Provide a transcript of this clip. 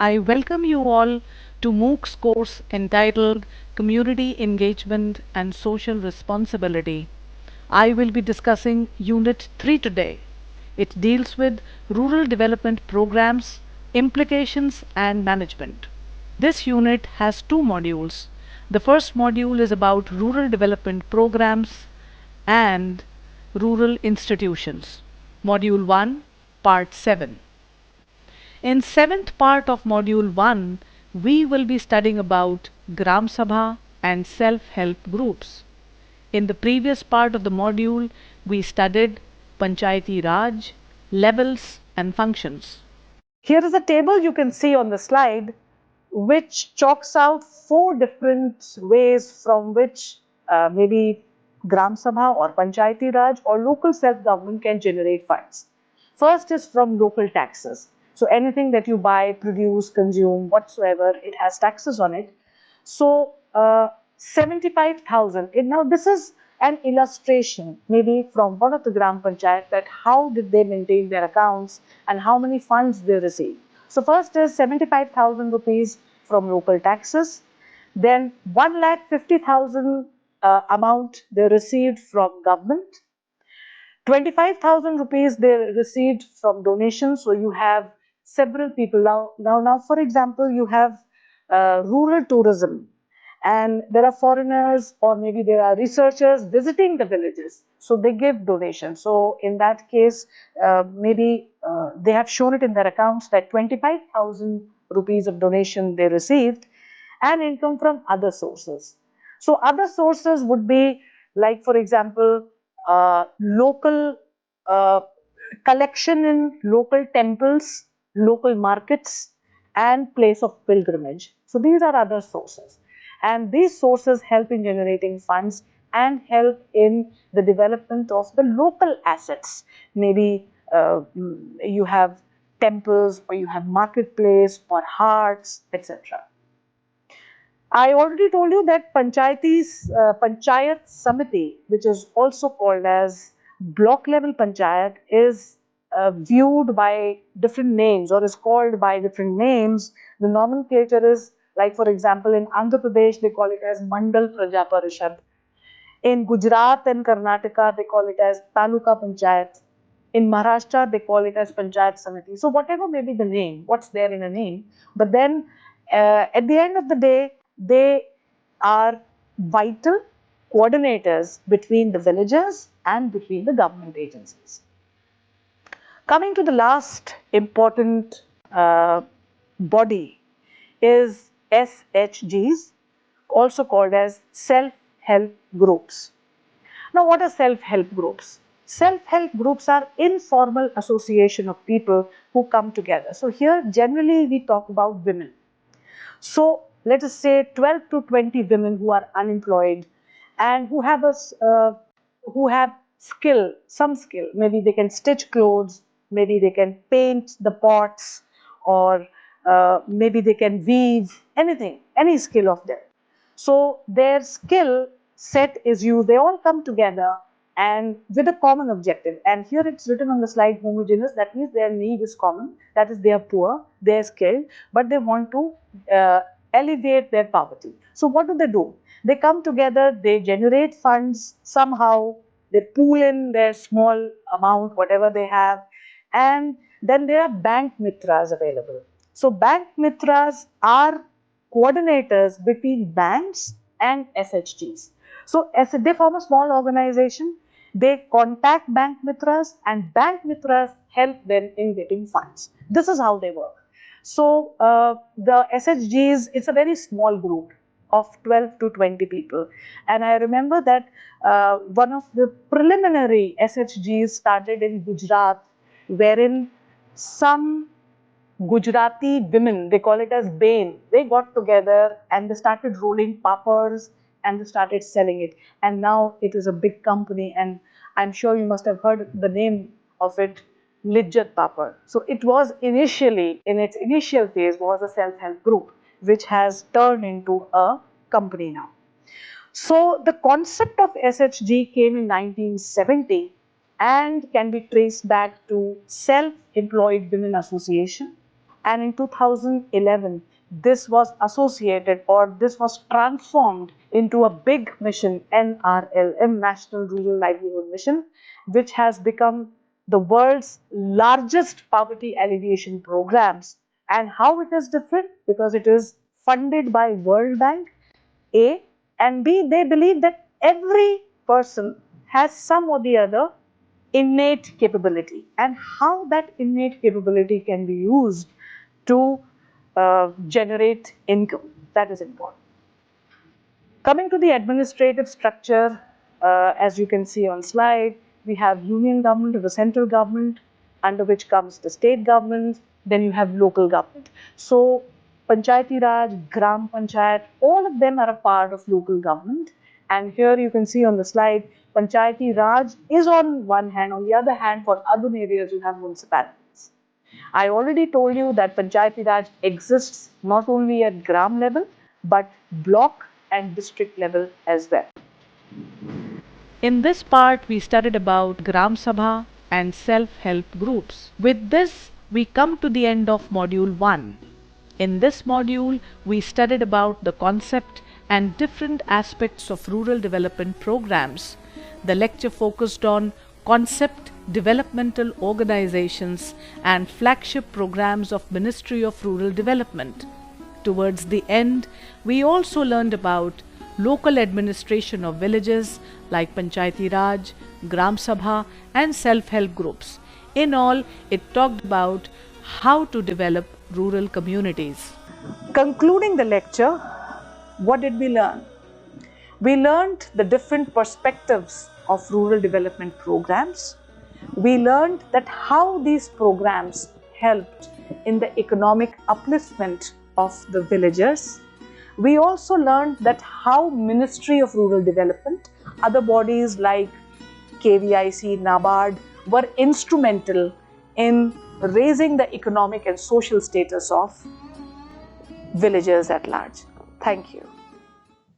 I welcome you all to MOOC's course entitled Community Engagement and Social Responsibility. I will be discussing Unit 3 today. It deals with rural development programs, implications, and management. This unit has two modules. The first module is about rural development programs and rural institutions. Module 1, Part 7. In seventh part of module 1, we will be studying about Gram Sabha and self-help groups. In the previous part of the module, we studied Panchayati Raj, levels and functions. Here is a table you can see on the slide which chalks out four different ways from which maybe Gram Sabha or Panchayati Raj or local self-government can generate funds. First is from local taxes. So anything that you buy, produce, consume, whatsoever, it has taxes on it. So 75,000. Now this is an illustration maybe from one of the Gram Panchayat that how did they maintain their accounts and how many funds they receive. So first is 75,000 rupees from local taxes. Then 1,50,000 amount they received from government. 25,000 rupees they received from donations. So you have several people now. For example, you have rural tourism, and there are foreigners or maybe there are researchers visiting the villages. So they give donations. So in that case, maybe they have shown it in their accounts that 25,000 rupees of donation they received, and income from other sources. So other sources would be like, for example, local uh, collection in local temples, local markets, and place of pilgrimage. So these are other sources. And these sources help in generating funds and help in the development of the local assets. Maybe you have temples or you have marketplace or hearts, etc. I already told you that Panchayat Samiti, which is also called as block level Panchayat, is viewed by different names or is called by different names. The nomenclature is like, for example, in Andhra Pradesh, they call it as Mandal Praja Parishad. In Gujarat and Karnataka, they call it as Taluka Panchayat. In Maharashtra, they call it as Panchayat Samiti. So whatever may be the name, what's there in a name, but then at the end of the day, they are vital coordinators between the villagers and between the government agencies. Coming to the last important body is SHGs, also called as self-help groups. Now, what are self-help groups? Self-help groups are informal association of people who come together. So here, generally, we talk about women. So let us say 12 to 20 women who are unemployed and who have who have skill, some skill. Maybe they can stitch clothes, maybe they can paint the pots, or maybe they can weave, anything, any skill of them. So their skill set is used. They all come together and with a common objective. And here it's written on the slide homogeneous. That means their need is common. That is, they are poor, they are skilled, but they want to alleviate their poverty. So what do? They come together, they generate funds somehow, they pool in their small amount, whatever they have, and then there are bank mitras available. So bank mitras are coordinators between banks and SHGs. So as they form a small organization, they contact bank mitras and bank mitras help them in getting funds. This is how they work. So the SHGs, it's a very small group of 12 to 20 people. And I remember that one of the preliminary SHGs started in Gujarat, wherein some Gujarati women, they call it as Bain, they got together and they started rolling pappers and they started selling it. And now it is a big company, and I'm sure you must have heard the name of it, Lijjat Papad. So it was initially, in its initial phase, was a self-help group, which has turned into a company now. So the concept of SHG came in 1970 and can be traced back to Self-Employed Women Association And in 2011, this was associated, or this was transformed into a big mission, NRLM, National Rural Livelihood Mission, which has become the world's largest poverty alleviation programs. And how it is different? Because it is funded by World Bank, A, and B, they believe that every person has some or the other innate capability, and how that innate capability can be used to generate income. That is important. Coming to the administrative structure, as you can see on slide, we have union government or the central government, under which comes the state government, then you have local government. So Panchayati Raj, Gram Panchayat, all of them are a part of local government. And here you can see on the slide, Panchayati Raj is on one hand, on the other hand, for urban areas you have municipalities. I already told you that Panchayati Raj exists not only at gram level, but block and district level as well. In this part, we studied about Gram Sabha and self-help groups. With this, we come to the end of Module 1. In this module, we studied about the concept and different aspects of rural development programs. The lecture focused on concept, developmental organizations and flagship programs of Ministry of Rural Development. Towards the end, we also learned about local administration of villages like Panchayati Raj, Gram Sabha and self-help groups. In all, it talked about how to develop rural communities. Concluding the lecture, what did we learn? We learned the different perspectives of rural development programs. We learned that how these programs helped in the economic upliftment of the villagers. We also learned that how Ministry of Rural Development, other bodies like KVIC, NABARD were instrumental in raising the economic and social status of villagers at large. Thank you.